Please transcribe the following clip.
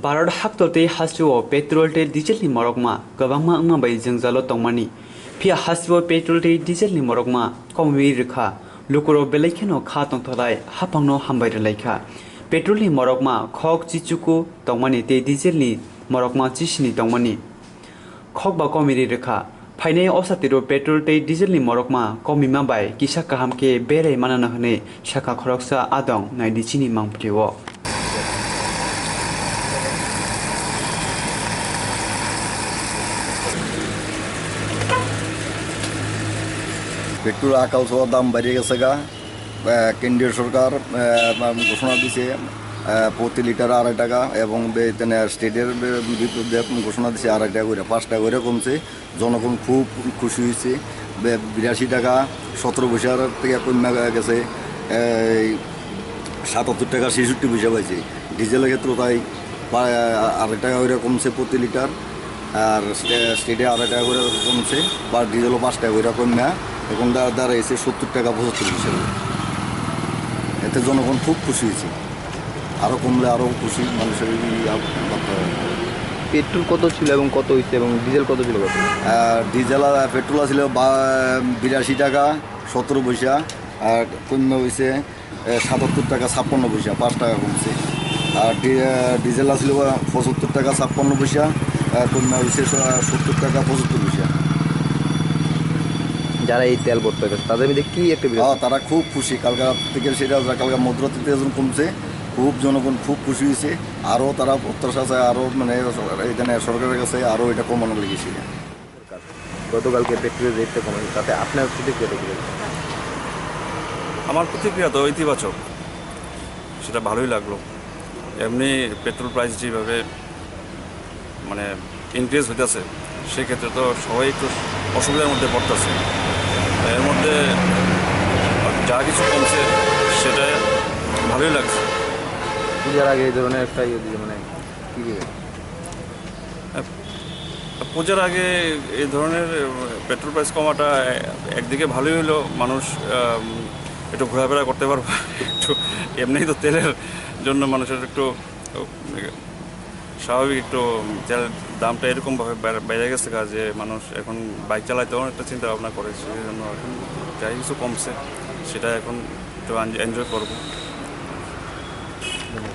Bharat हाक्तोते हासिओ petrol ते diesel नि मरकमा गोबांमा अंमा बै जोंजालो तंमानि फिया हासिओ petrol ते डिजेल नि मरकमा कमि रोखा लुकुरो बेलाइखेनो खा तंथलाय हाफांनो हामबाय रलायखा पेट्रोल नि मरकमा खक चिचुकु तंमानि ते डिजेल नि मरकमा चिसिनि तंमानि खक बा कमि रोखा फाइनाय असातिरो पेट्रोल ते डिजेल नि मरकमा कमिमा बाय किसा काहामके बेरे मानाना हने शाखा खरकसा आदं नाइदिचिनि मांप्रियो পেট্রোল আকাল ছোঁয়ার দাম বেড়ে গেছে গা কেন্দ্রীয় সরকার ঘোষণা দিছে প্রতি লিটার 2.5 টাকা এবং স্টেটের বিরুদ্ধে ঘোষণা দিছে 2.5 টাকা করে 5 টাকা করে কমছে জনগণ খুব খুশি হয়েছে 82 টাকা 17 পয়সার থেকে কমে গেছে 77 টাকা 66 পয়সা পাইছে ডিজেলের ক্ষেত্রে তাই 2.5 টাকা করে কমছে প্রতি লিটার আর স্টেটে 2.5 টাকা করে কমছে বা ডিজেলও 5 টাকা করে কমে এখন দাঁড়াইছে 70 টাকা 75 পয়সা এতে জনগণ খুব খুশি হয়েছে আরও কমলে আরও খুশি মানুষের পেট্রোল কত ছিল এবং কত হয়েছে এবং ডিজেল কত ছিল ডিজেল পেট্রোল ছিল 82 টাকা 17 পয়সা আর কমে হয়েছে 77 টাকা 56 পয়সা 5 টাকা কমছে আর ডিজেল ছিল 75 টাকা 56 পয়সা কমে হয়েছে 70 টাকা 75 পয়সা যারা এই তেল ভরতে গেছে তাদের মধ্যে কি একটা তারা খুব খুশি কালকা থেকে সেটা কালকা মধ্যরাত্রিতে যখন কমছে খুব জনগণ খুব খুশি হয়েছে আরও তারা প্রত্যাশা চায় আরও মানে এখানে সরকারের কাছে আরও এটা কমানো লেগেছে গতকালকে পেট্রোলের রেটটা কমেছে তাতে আপনার প্রতিক্রিয়াটা কী? আমার প্রতিক্রিয়া তো ইতিবাচক, সেটা ভালোই লাগলো। এমনি পেট্রোল প্রাইস যেভাবে মানে ইনক্রিজ হইতেছে সেক্ষেত্রে তো সবাই একটু অসুবিধার মধ্যে পড়তেছে। এর মধ্যে যা কিছু কমছে সেটা ভালোই লাগছে। পূজার আগে এই ধরনের একটা মানে কী পূজার আগে এই ধরনের পেট্রোল প্রাইস কমাটা একদিকে ভালোই হলো, মানুষ একটু ঘোরাফেরা করতে পারবো। একটু এমনিই তো তেলের জন্য মানুষের একটু স্বাভাবিক একটু তেলের দামটা এরকমভাবে বেড়ে গেছে যে মানুষ এখন বাইক চালাতেও একটা চিন্তা ভাবনা করে, সেই জন্য এখন যাই কিছু কমছে সেটা এখন একটু এনজয় করবো।